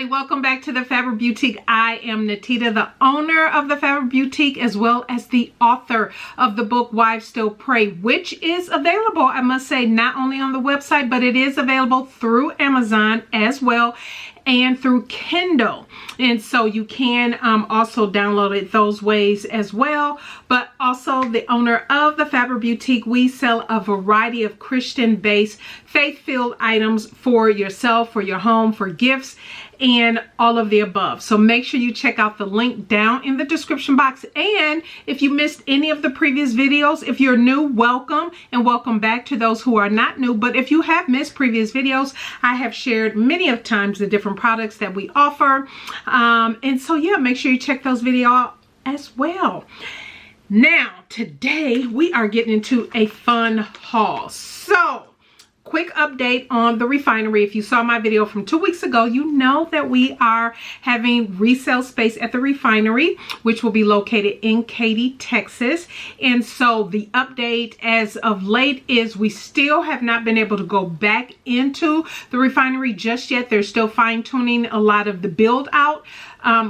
everybody, welcome back to the Fabric Boutique. I am Natita, the owner of the Fabric Boutique, as well as the author of the book Wives Still Pray, which is available, I must say, not only on the website, but it is available through Amazon as well and through Kindle. And so you can also download it those ways as well. But also the owner of the Fabric Boutique, we sell a variety of Christian-based, faith-filled items for yourself, for your home, for gifts, and all of the above. So make sure you check out the link down in the description box. And if you missed any of the previous videos, if you're new, welcome, and welcome back to those who are not new. But if you have missed previous videos, I have shared many of times the different products that we offer. And so yeah, make sure you check those videos out as well. Now, today we are getting into a fun haul. So, quick update on the Refinery. If you saw my video from 2 weeks ago, you know that we are having resale space at the Refinery, which will be located in Katy, Texas. And so the update as of late is we still have not been able to go back into the Refinery just yet. They're still fine-tuning a lot of the build out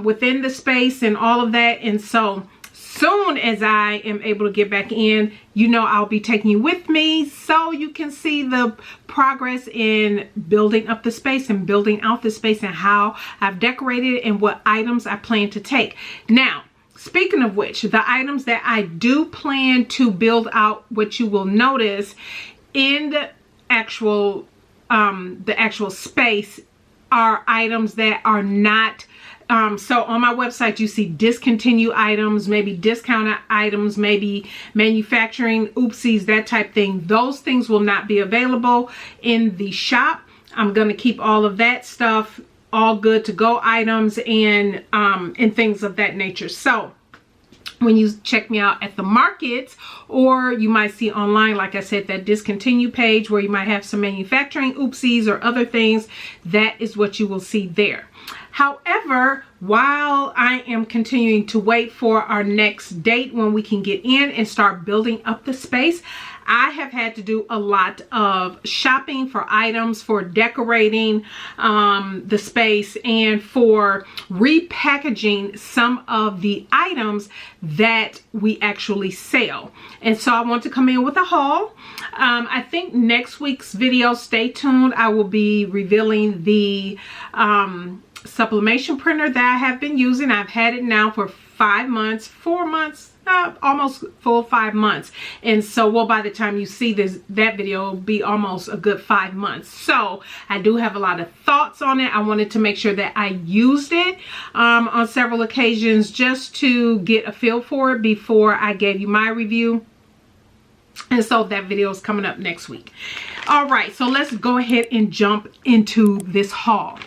within the space and all of that. And so soon as I am able to get back in, you know, I'll be taking you with me so you can see the progress in building up the space and building out the space and how I've decorated it and what items I plan to take. Now, speaking of which, the items that I do plan to build out, what you will notice in the actual space are items that are not so on my website, you see discontinued items, maybe discounted items, maybe manufacturing oopsies, that type thing. Those things will not be available in the shop. I'm going to keep all of that stuff, all good to go items and things of that nature. So when you check me out at the markets, or you might see online, like I said, that discontinue page where you might have some manufacturing oopsies or other things, that is what you will see there. However, while I am continuing to wait for our next date when we can get in and start building up the space, I have had to do a lot of shopping for items, for decorating the space, and for repackaging some of the items that we actually sell. And so I want to come in with a haul. I think next week's video, stay tuned, I will be revealing the sublimation printer that I have been using. I've had it now for 4 months, almost full 5 months. And so, well, by the time you see that video, it'll be almost a good 5 months. So I do have a lot of thoughts on it. I wanted to make sure that I used it on several occasions just to get a feel for it before I gave you my review. And so that video is coming up next week. All right, so let's go ahead and jump into this haul.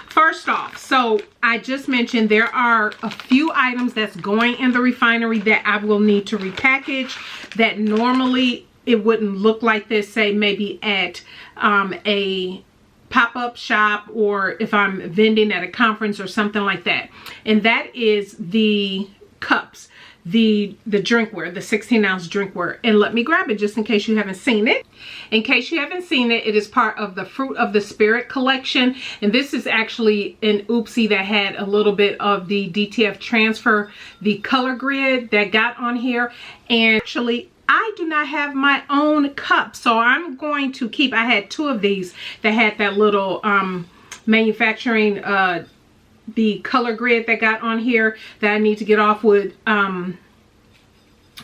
First off, so I just mentioned there are a few items that's going in the Refinery that I will need to repackage that normally it wouldn't look like this, say maybe at a pop-up shop or if I'm vending at a conference or something like that. And that is the cups, the drinkware, the 16-ounce drinkware. And let me grab it just in case you haven't seen it. In case you haven't seen it, it is part of the Fruit of the Spirit collection. And this is actually an oopsie that had a little bit of the DTF transfer, the color grid that got on here. And actually, I do not have my own cup. So I'm going to keep, I had 2 of these that had that little manufacturing the color grid that got on here that I need to get off with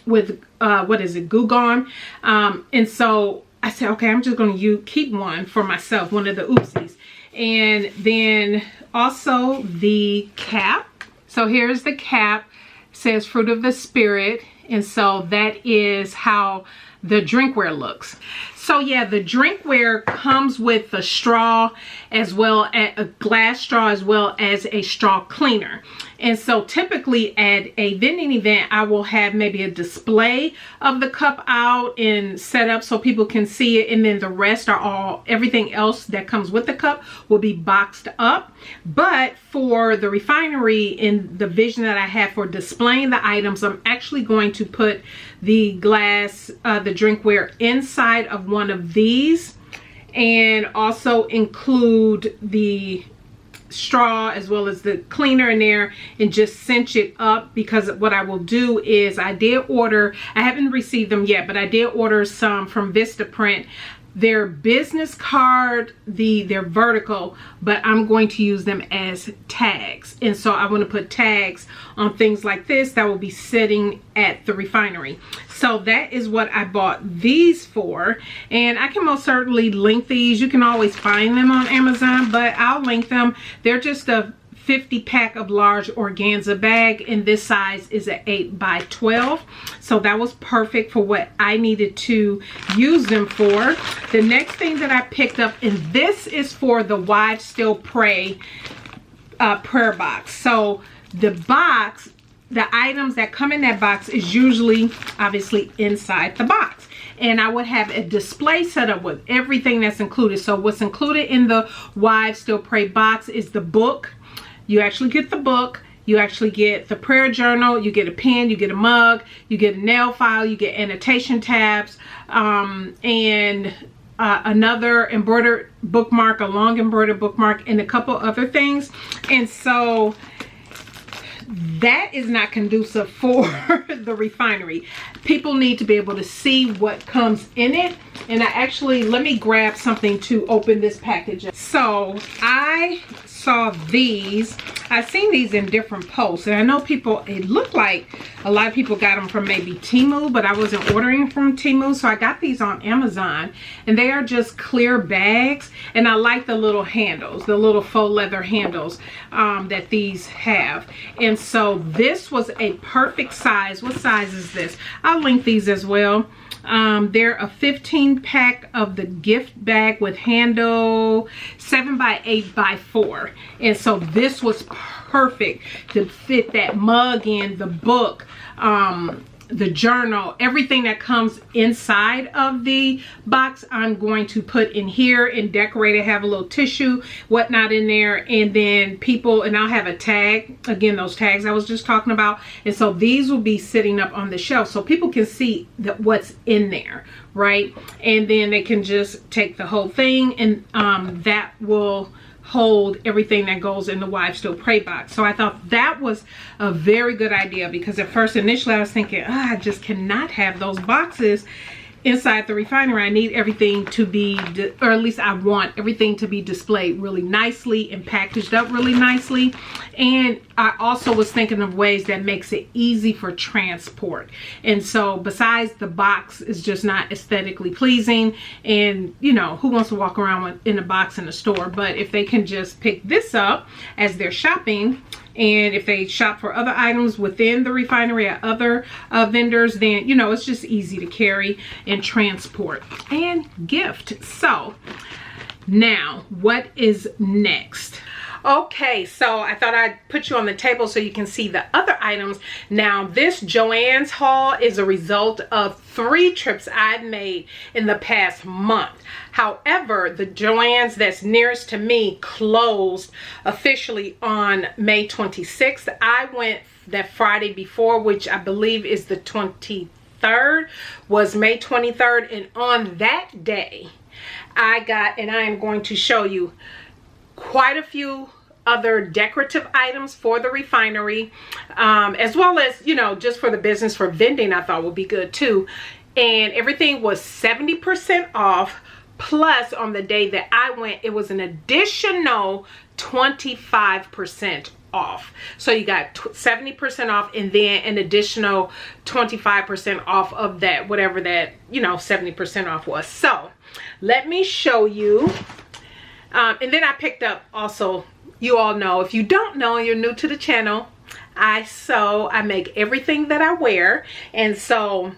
what is it, Glue Gone. And so I said, okay, I'm just going to keep one for myself, one of the oopsies. And then also the cap. So here's the cap, it says Fruit of the Spirit. And so that is how the drinkware looks. So yeah, the drinkware comes with a straw as well as a glass straw as well as a straw cleaner. And so typically at a vending event, I will have maybe a display of the cup out and set up so people can see it. And then the rest are everything else that comes with the cup will be boxed up. But for the Refinery, in the vision that I have for displaying the items, I'm actually going to put the glass, the drinkware inside of one of these, and also include the straw as well as the cleaner in there and just cinch it up, because what I will do is I haven't received them yet, but I did order some from Vistaprint. Their business card, they're vertical, but I'm going to use them as tags. And so I want to put tags on things like this that will be sitting at the refinery. So that is what I bought these for. And I can most certainly link these. You can always find them on Amazon, but I'll link them. They're just a 50 pack of large organza bag, and this size is an 8 by 12. So that was perfect for what I needed to use them for. The next thing that I picked up, and this is for the Wives Still Pray prayer box. So the box, the items that come in that box is usually obviously inside the box. And I would have a display set up with everything that's included. So what's included in the Wives Still Pray box is the book. You actually get the book, you actually get the prayer journal, you get a pen, you get a mug, you get a nail file, you get annotation tabs, and another embroidered bookmark, a long embroidered bookmark, and a couple other things. And so that is not conducive for the refinery. People need to be able to see what comes in it. And let me grab something to open this package up. So I saw these. I've seen these in different posts, and I know it looked like a lot of people got them from maybe Temu, but I wasn't ordering from Temu, so I got these on Amazon, and they are just clear bags. And I like the little handles, the little faux leather handles that these have. And so this was a perfect size. What size is this? I'll link these as well. They're a 15 pack of the gift bag with handle, 7 by 8 by 4. And so this was perfect to fit that mug in, the book, the journal, everything that comes inside of the box. I'm going to put in here and decorate it, have a little tissue, whatnot in there, and then and I'll have a tag, again, those tags I was just talking about. And so these will be sitting up on the shelf so people can see what's in there, right? And then they can just take the whole thing, and that will hold everything that goes in the Wives Still Pray box. So I thought that was a very good idea, because at first, initially, I was thinking, I just cannot have those boxes inside the refinery. I need everything to be, or at least I want everything to be displayed really nicely and packaged up really nicely. And I also was thinking of ways that makes it easy for transport. And so besides, the box is just not aesthetically pleasing, and you know, who wants to walk around in a box in a store? But if they can just pick this up as they're shopping, and if they shop for other items within the refinery or other vendors, then you know, it's just easy to carry and transport and gift. So now, what is next? Okay, so I thought I'd put you on the table so you can see the other items. Now, this JoAnn's haul is a result of 3 trips I've made in the past month. However, the JoAnn's that's nearest to me closed officially on May 26th. I went that Friday before, which I believe is the 23rd, was May 23rd. And on that day, I got, and I am going to show you, quite a few other decorative items for the refinery, as well as, you know, just for the business, for vending, I thought would be good too. And everything was 70% off, plus on the day that I went, it was an additional 25% off. So you got 70% off, and then an additional 25% off of that, whatever that, you know, 70% off was. So let me show you. And then I picked up also, you all know, if you don't know, you're new to the channel, I sew, I make everything that I wear. And so,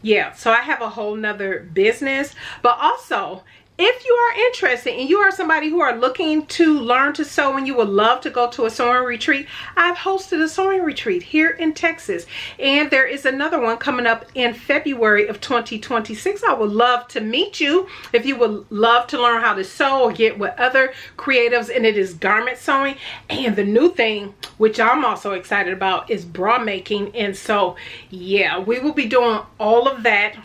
yeah, so I have a whole nother business. But also, if you are interested and you are somebody who are looking to learn to sew and you would love to go to a sewing retreat, I've hosted a sewing retreat here in Texas. And there is another one coming up in February of 2026. I would love to meet you if you would love to learn how to sew or get with other creatives. And it is garment sewing. And the new thing, which I'm also excited about, is bra making. And so, yeah, we will be doing all of that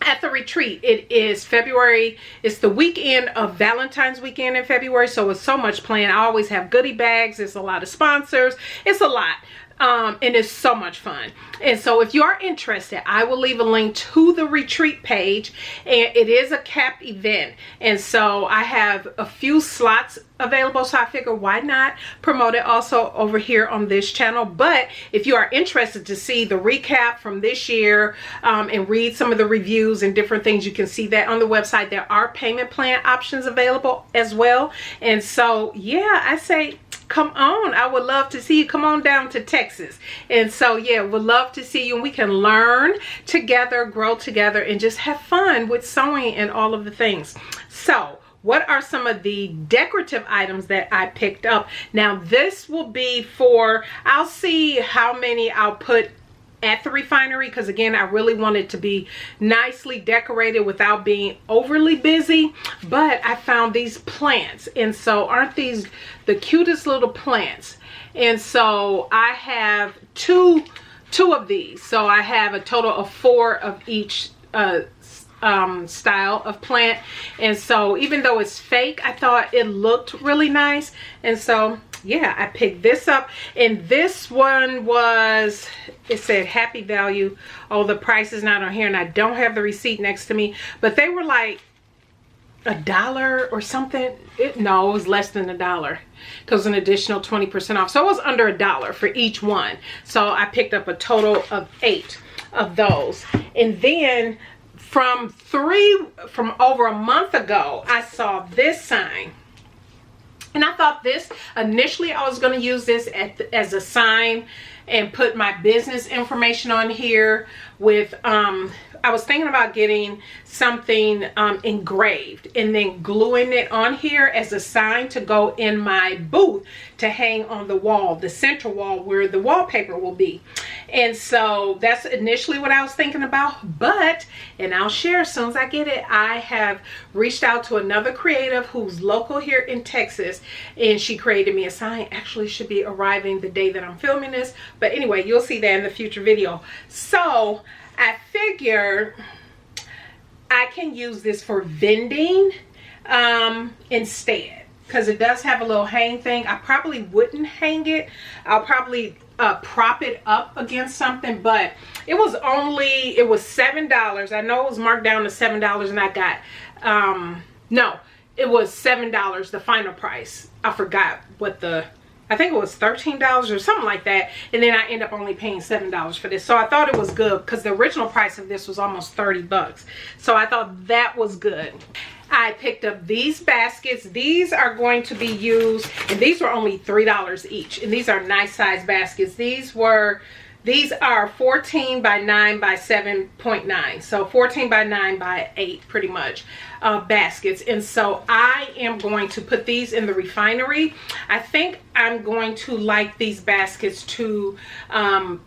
at the retreat. It is February. It's the weekend of Valentine's weekend in February, so it's so much planned. I always have goodie bags. It's a lot of sponsors. It's a lot. And it's so much fun. And so if you are interested, I will leave a link to the retreat page, and it is a capped event. And so I have a few slots available, so I figure why not promote it also over here on this channel. But if you are interested to see the recap from this year and read some of the reviews and different things, you can see that on the website. There are payment plan options available as well. And so yeah, I say come on. I would love to see you. Come on down to Texas. And so yeah, would love to see you, and we can learn together, grow together, and just have fun with sewing and all of the things. So what are some of the decorative items that I picked up? Now this will be for, I'll see how many I'll put at the Refinery, because again, I really want it to be nicely decorated without being overly busy. But I found these plants, and so aren't these the cutest little plants? And so I have two of these, so I have a total of 4 of each style of plant. And so even though it's fake, I thought it looked really nice. And so yeah, I picked this up, and this one was, it said happy value. Oh, the price is not on here, and I don't have the receipt next to me, but they were like $1 or something. No, it was less than $1 because an additional 20% off, so it was under $1 for each one. So I picked up a total of 8 of those. And then from over a month ago, I saw this sign. And I thought this, initially I was going to use this as a sign and put my business information on here with, I was thinking about getting something engraved and then gluing it on here as a sign to go in my booth to hang on the wall, the center wall where the wallpaper will be. And so that's initially what I was thinking about. But, and I'll share as soon as I get it, I have reached out to another creative who's local here in Texas, and she created me a sign. Actually should be arriving the day that I'm filming this, but anyway, you'll see that in the future video. So I figure I can use this for vending instead, because it does have a little hang thing. I probably wouldn't hang it. I'll probably prop it up against something, but it was $7. I know it was marked down to $7, and I got no, it was $7, the final price. I forgot what I think it was $13 or something like that, and then I end up only paying $7 for this. So I thought it was good because the original price of this was almost 30 bucks. So I thought that was good. I picked up these baskets. These are going to be used, and these were only $3 each, and these are nice size baskets. These are 14 by 9 by 7.9, so 14 by 9 by 8 pretty much baskets. And so I am going to put these in the Refinery. I think I'm going to like these baskets to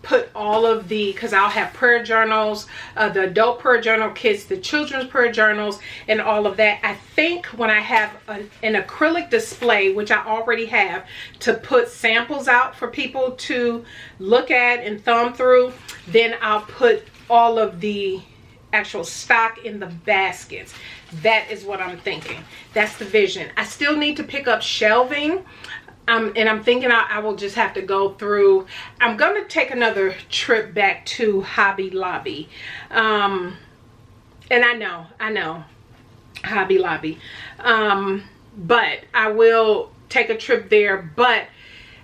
put all of the, because I'll have prayer journals, the adult prayer journal kits, the children's prayer journals, and all of that. I think when I have an acrylic display, which I already have, to put samples out for people to look at and thumb through, then I'll put all of the actual stock in the baskets. That is what I'm thinking. That's the vision. I still need to pick up shelving, and I'm thinking I will just have to go through. I'm going to take another trip back to Hobby Lobby, and I know Hobby Lobby, but I will take a trip there. But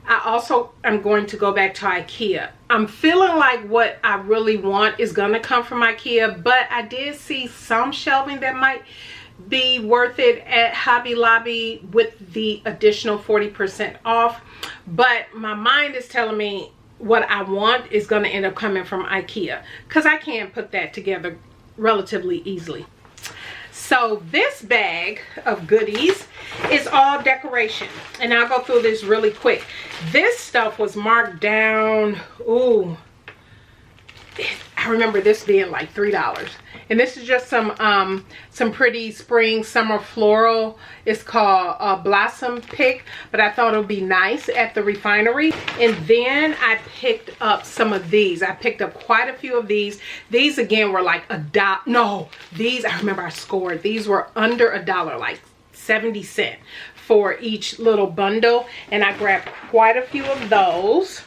I also am going to go back to IKEA. I'm feeling like what I really want is going to come from IKEA, but I did see some shelving that might be worth it at Hobby Lobby with the additional 40% off. But my mind is telling me what I want is going to end up coming from IKEA, because I can put that together relatively easily. So this bag of goodies is all decoration, and I'll go through this really quick. This stuff was marked down. Ooh, I I remember this being like $3. And this is just some pretty spring summer floral. It's called Blossom Pick, but I thought it would be nice at the Refinery. And then I picked up some of these. I picked up quite a few of these. These again were like $1. No, these, I remember I scored. These were under $1, like 70 cents for each little bundle. And I grabbed quite a few of those.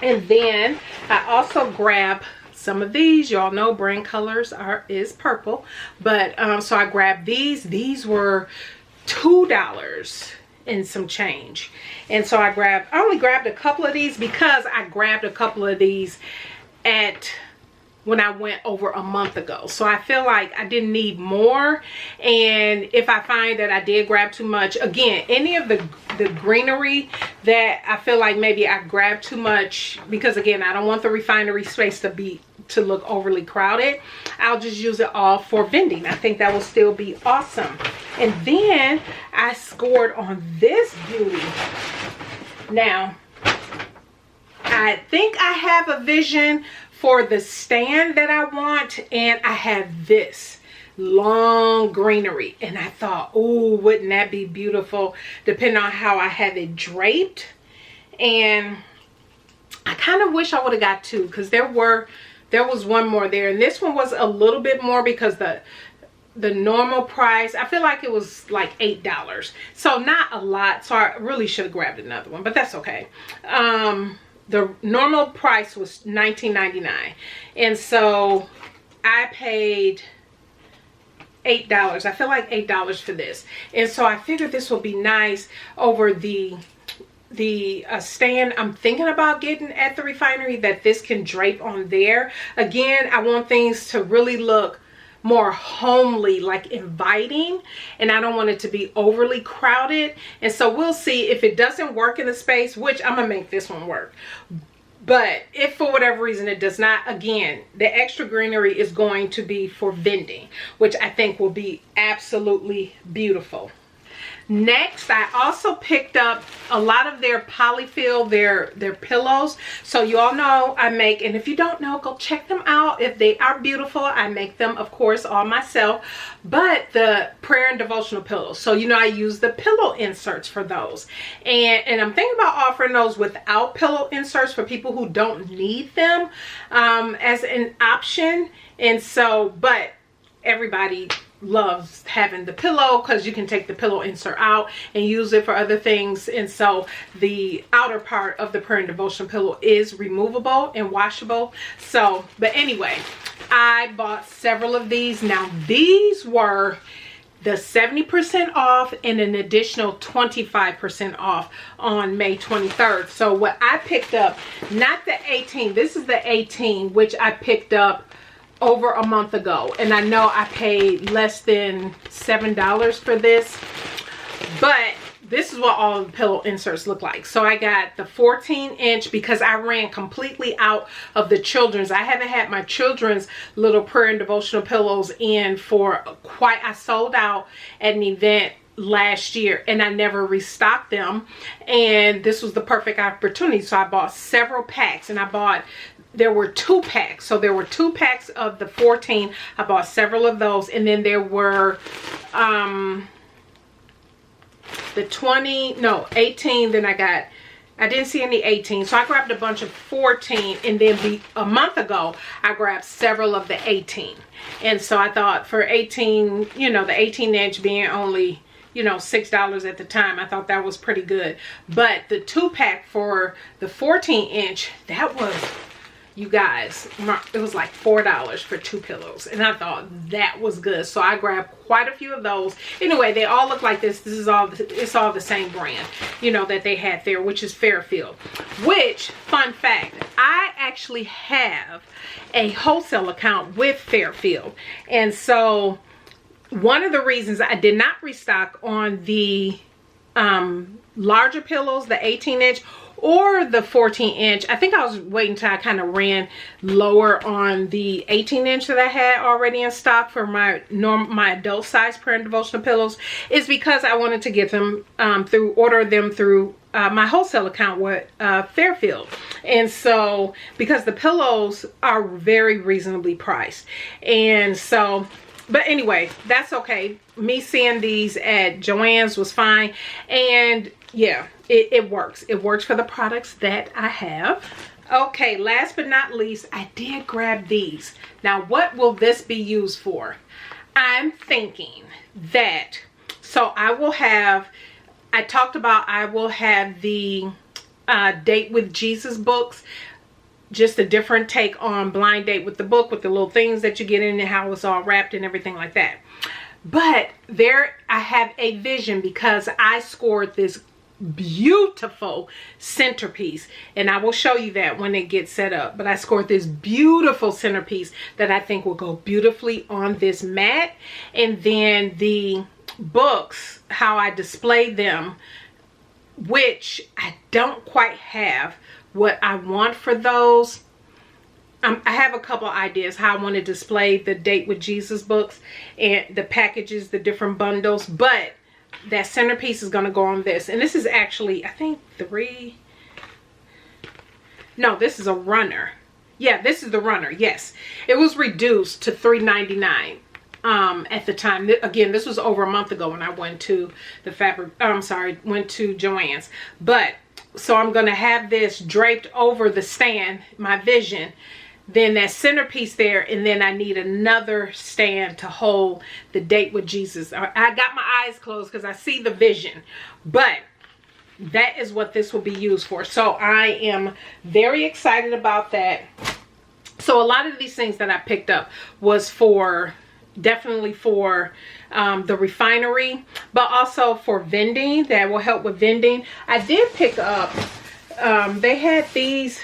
And then I also grabbed some of these. Y'all know brand colors is purple, but so I grabbed these were $2 and some change. And so I only grabbed a couple of these because I grabbed a couple of these when I went over a month ago. So I feel like I didn't need more. And if I find that I did grab too much, again, any of the greenery that I feel like maybe I grabbed too much, because again, I don't want the Refinery space to look overly crowded, I'll just use it all for vending. I think that will still be awesome. And then I scored on this beauty. Now, I think I have a vision for the stand that I want, and I have this long greenery, and I thought, oh, wouldn't that be beautiful depending on how I have it draped. And I kind of wish I would have got two, because there was one more there, and this one was a little bit more because the normal price, I feel like it was like $8, so not a lot. So I really should have grabbed another one, but that's okay. The normal price was $19.99, and so I paid $8. I feel like $8 for this, and so I figured this will be nice over the stand I'm thinking about getting at the Refinery, that this can drape on there. Again, I want things to really look more homely, like inviting, and I don't want it to be overly crowded. And so we'll see if it doesn't work in the space, which I'm gonna make this one work. But if for whatever reason it does not, again, the extra greenery is going to be for vending, which I think will be absolutely beautiful. Next, I also picked up a lot of their polyfill, their pillows. So you all know I make, and if you don't know, go check them out. If they are beautiful, I make them, of course, all myself. But the prayer and devotional pillows, so you know I use the pillow inserts for those. And I'm thinking about offering those without pillow inserts for people who don't need them as an option. And so, but everybody loves having the pillow because you can take the pillow insert out and use it for other things. And so the outer part of the prayer and devotion pillow is removable and washable. So, but anyway, I bought several of these. Now these were the 70% off and an additional 25% off on May 23rd. So what I picked up, not the 18, this is the 18, which I picked up over a month ago, and I know I paid less than $7 for this, but this is what all the pillow inserts look like. So I got the 14-inch because I ran completely out of the children's. I haven't had my children's little prayer and devotional pillows in for quite, I sold out at an event last year and I never restocked them, and this was the perfect opportunity. So I bought several packs, and there were 2 packs. So there were 2 packs of the 14. I bought several of those. And then there were the 18. Then I didn't see any 18. So I grabbed a bunch of 14. And then a month ago, I grabbed several of the 18. And so I thought for 18, you know, the 18-inch being only, you know, $6 at the time, I thought that was pretty good. But the 2-pack for the 14-inch, that was, you guys, it was like $4 for 2 pillows, and I thought that was good. So I grabbed quite a few of those. Anyway, they all look like this. It's all the same brand, you know, that they had there, which is Fairfield. Which, fun fact, I actually have a wholesale account with Fairfield, and so one of the reasons I did not restock on the larger pillows, the 18-inch, or the 14-inch. I think I was waiting till I kind of ran lower on the 18-inch that I had already in stock for my adult size prayer and devotional pillows, is because I wanted to get them order them through my wholesale account with Fairfield. And so because the pillows are very reasonably priced, and so, but anyway, that's okay. Me seeing these at JoAnn's was fine. And yeah, it works. It works for the products that I have. Okay, last but not least, I did grab these. Now, what will this be used for? I'm thinking that, so I will have, I talked about I will have the Date with Jesus books. Just a different take on Blind Date with the book, with the little things that you get in and how it's all wrapped and everything like that. But there I have a vision, because I scored this beautiful centerpiece, and I will show you that when it gets set up. But I scored this beautiful centerpiece that I think will go beautifully on this mat. And then the books, how I display them, which I don't quite have what I want for those. I have a couple ideas how I want to display the Date with Jesus books and the packages, the different bundles, but that centerpiece is going to go on this. And this is actually, I think this is a runner. Yeah, this is the runner. Yes, it was reduced to $3.99 at the time. Again, this was over a month ago when I went to the went to JoAnn's. But so I'm going to have this draped over the stand, my vision, then that centerpiece there, and then I need another stand to hold the Date with Jesus. I got my eyes closed because I see the vision, but that is what this will be used for. So I am very excited about that. So a lot of these things that I picked up was definitely for the Refinery, but also for vending. That will help with vending. I did pick up, they had these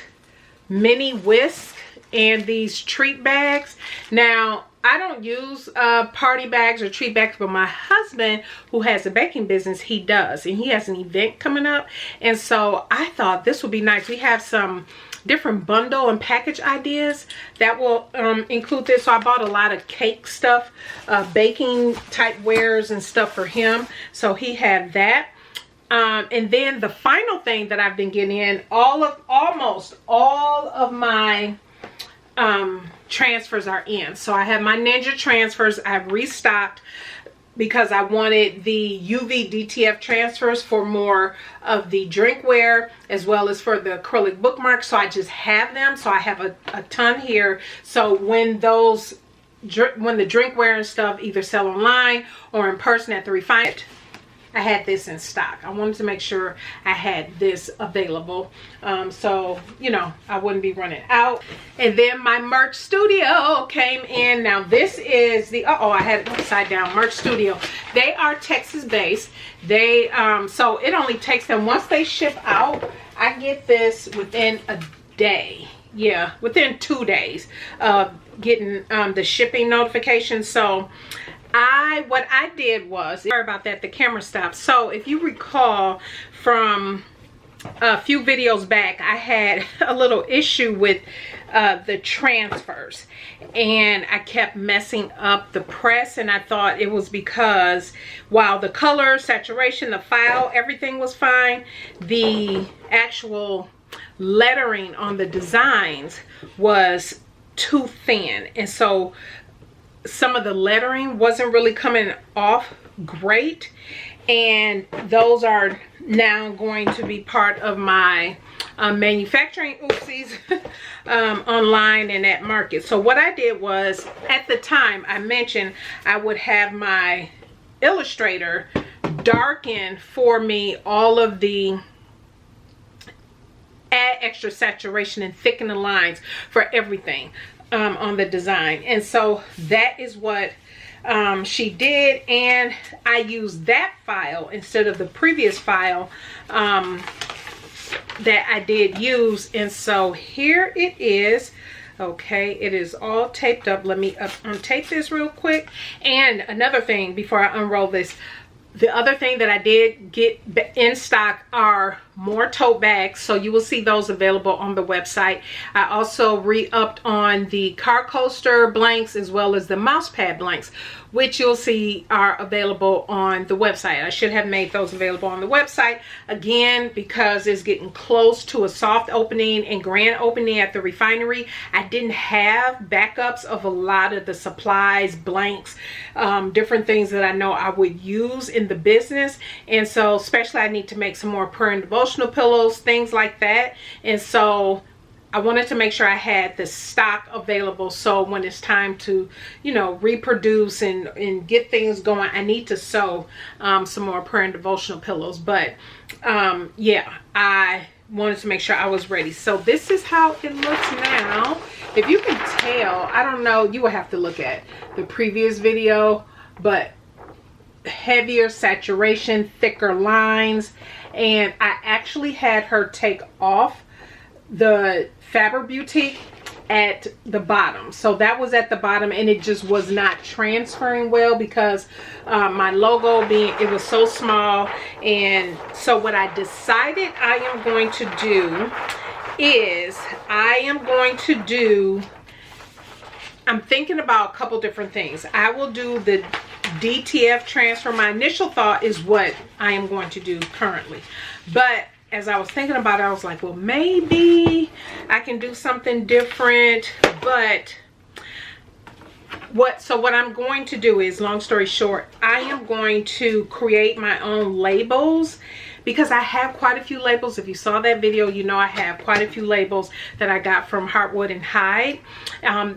mini whisks and these treat bags. Now, I don't use party bags or treat bags, but my husband, who has a baking business, he does. And he has an event coming up. And so I thought this would be nice. We have some different bundle and package ideas that will include this. So I bought a lot of cake stuff, baking type wares and stuff for him. So he had that. And then the final thing that I've been getting in, almost all of my transfers are in. So I have my Ninja transfers. I've restocked because I wanted the UV DTF transfers for more of the drinkware, as well as for the acrylic bookmarks. So I just have them. So I have a ton here. So when the drinkware and stuff either sell online or in person at the Refinery, I had this in stock. I wanted to make sure I had this available, so you know I wouldn't be running out. And then my merch studio came in. Now this is the I had it upside down. Merch studio, they are Texas based. They so it only takes them, once they ship out, I get this within a day. Yeah, within 2 days of getting the shipping notification. So what I did was, sorry about that, the camera stopped. So if you recall from a few videos back, I had a little issue with the transfers, and I kept messing up the press, and I thought it was because while the color, saturation, the file, everything was fine, the actual lettering on the designs was too thin. And so some of the lettering wasn't really coming off great, and those are now going to be part of my manufacturing oopsies online and at market. So what I did was, at the time I mentioned I would have my illustrator darken for me all of the, add extra saturation and thicken the lines for everything on the design. And so that is what she did, and I used that file instead of the previous file that I did use. And so here it is. Okay, it is all taped up. Let me untape this real quick. And another thing before I unroll this, The other thing that I did get in stock are more tote bags, so you will see those available on the website. I also re-upped on the car coaster blanks as well as the mouse pad blanks, which you'll see are available on the website. I should have made those available on the website again because it's getting close to a soft opening and grand opening at the Refinery. I didn't have backups of a lot of the supplies, blanks, different things that I know I would use in the business, and so especially I need to make some more prayer and devotional pillows, things like that, and so I wanted to make sure I had the stock available, so when it's time to, you know, reproduce and get things going, I need to sew some more prayer and devotional pillows. But yeah, I wanted to make sure I was ready. So this is how it looks now. If you can tell, I don't know, you will have to look at the previous video, but heavier saturation, thicker lines, and I actually had her take off the Fabric Beautique at the bottom, so that was at the bottom, and it just was not transferring well because my logo being, it was so small. And so what I decided I am going to do is I'm thinking about a couple different things. I will do the DTF transfer. My initial thought is what I am going to do currently, but as I was thinking about it, I was like, well, maybe I can do something different. But what I'm going to do is, long story short, I am going to create my own labels, because I have quite a few labels. If you saw that video, you know I have quite a few labels that I got from Heartwood and Hide.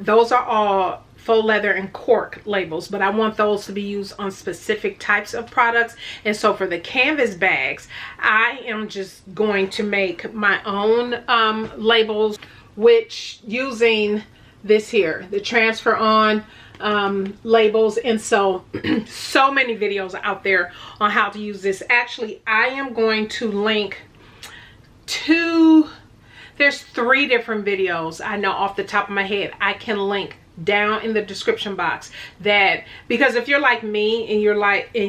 Those are all faux leather and cork labels, but I want those to be used on specific types of products. And so for the canvas bags, I am just going to make my own labels, which using this here, the transfer on labels. And so so many videos out there on how to use this. Actually, I am going to link to, there's 3 different videos I know off the top of my head I can link down in the description box, that because if you're like me and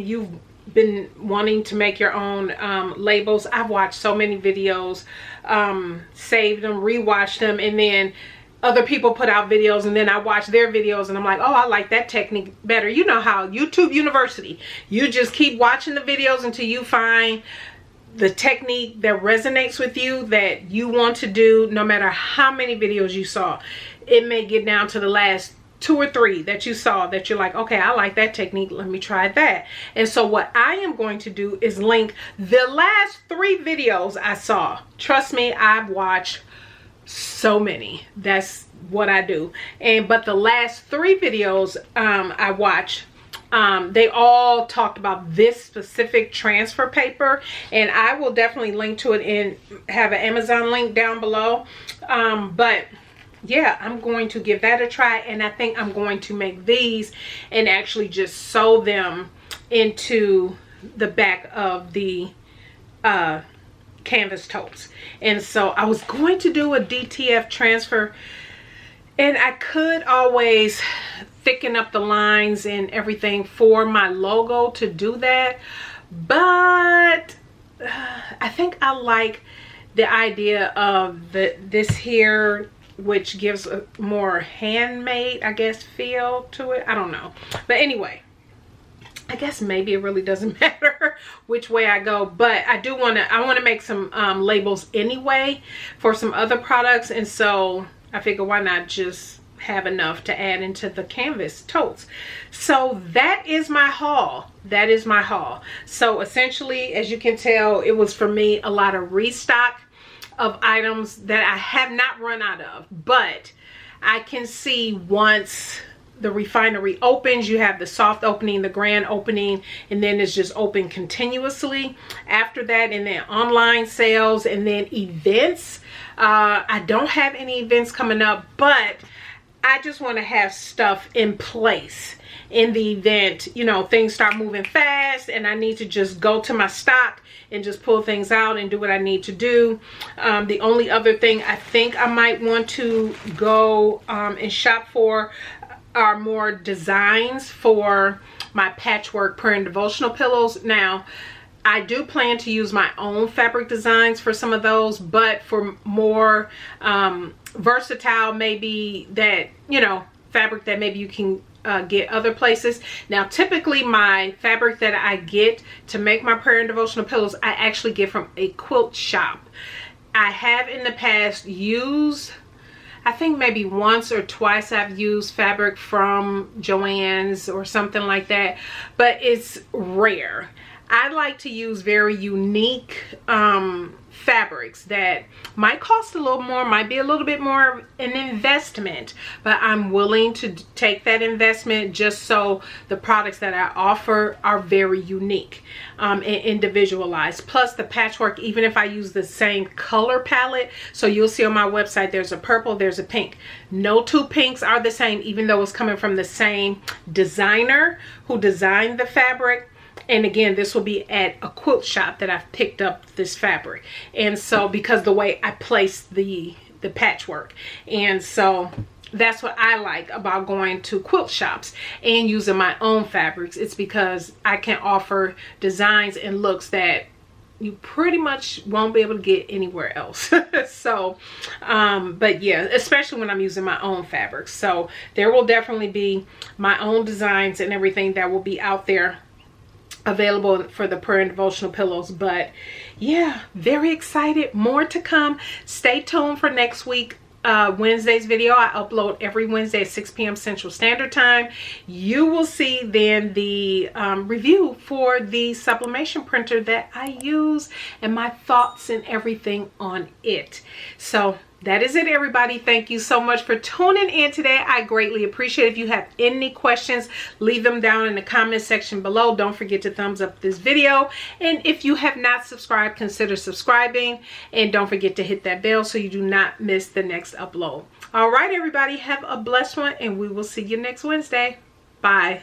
you've been wanting to make your own labels, I've watched so many videos, saved them, rewatched them, and then other people put out videos and then I watch their videos and I'm like, oh, I like that technique better. You know how YouTube University, you just keep watching the videos until you find the technique that resonates with you, that you want to do, no matter how many videos you saw. It may get down to the last 2 or 3 that you saw that you're like, okay, I like that technique, let me try that. And so what I am going to do is link the last 3 videos I saw. Trust me, I've watched so many. That's what I do. But the last 3 videos I watched, they all talked about this specific transfer paper, and I will definitely link to it and have an Amazon link down below. But yeah, I'm going to give that a try, and I think I'm going to make these and actually just sew them into the back of the canvas totes. And so I was going to do a DTF transfer, and I could always thicken up the lines and everything for my logo to do that, but I think I like the idea of this here, which gives a more handmade, I guess, feel to it. I don't know, but anyway, I guess maybe it really doesn't matter which way I go. But I do want to make some labels anyway for some other products, and so I figure why not just have enough to add into the canvas totes. So that is my haul. That is my haul. So essentially, as you can tell, it was for me a lot of restock of items that I have not run out of, but I can see once the Refinery opens, you have the soft opening, the grand opening, and then it's just open continuously after that, and then online sales, and then events. I don't have any events coming up, but I just want to have stuff in place in the event, you know, things start moving fast and I need to just go to my stock and just pull things out and do what I need to do. The only other thing I think I might want to go and shop for, are more designs for my patchwork prayer and devotional pillows. Now, I do plan to use my own fabric designs for some of those, but for more versatile, maybe that, you know, fabric that maybe you can get other places. Now, typically my fabric that I get to make my prayer and devotional pillows, I actually get from a quilt shop. I have in the past used, I think maybe once or twice I've used fabric from JoAnn's or something like that, but it's rare. I like to use very unique fabrics that might cost a little more, might be a little bit more of an investment, but I'm willing to take that investment just so the products that I offer are very unique and individualized. Plus the patchwork, even if I use the same color palette, so you'll see on my website there's a purple, there's a pink. No two pinks are the same, even though it's coming from the same designer who designed the fabric. And again, this will be at a quilt shop that I've picked up this fabric. And so, because the way I place the patchwork. And so that's what I like about going to quilt shops and using my own fabrics. It's because I can offer designs and looks that you pretty much won't be able to get anywhere else. So but yeah, especially when I'm using my own fabrics. So there will definitely be my own designs and everything that will be out there available for the prayer and devotional pillows. But yeah, very excited, more to come. Stay tuned for next week, Wednesday's video. I upload every Wednesday at 6 p.m. Central Standard Time. You will see then the review for the sublimation printer that I use and my thoughts and everything on it. So that is it, everybody. Thank you so much for tuning in today. I greatly appreciate it. If you have any questions, leave them down in the comment section below. Don't forget to thumbs up this video. And if you have not subscribed, consider subscribing. And don't forget to hit that bell so you do not miss the next upload. All right, everybody. Have a blessed one, and we will see you next Wednesday. Bye.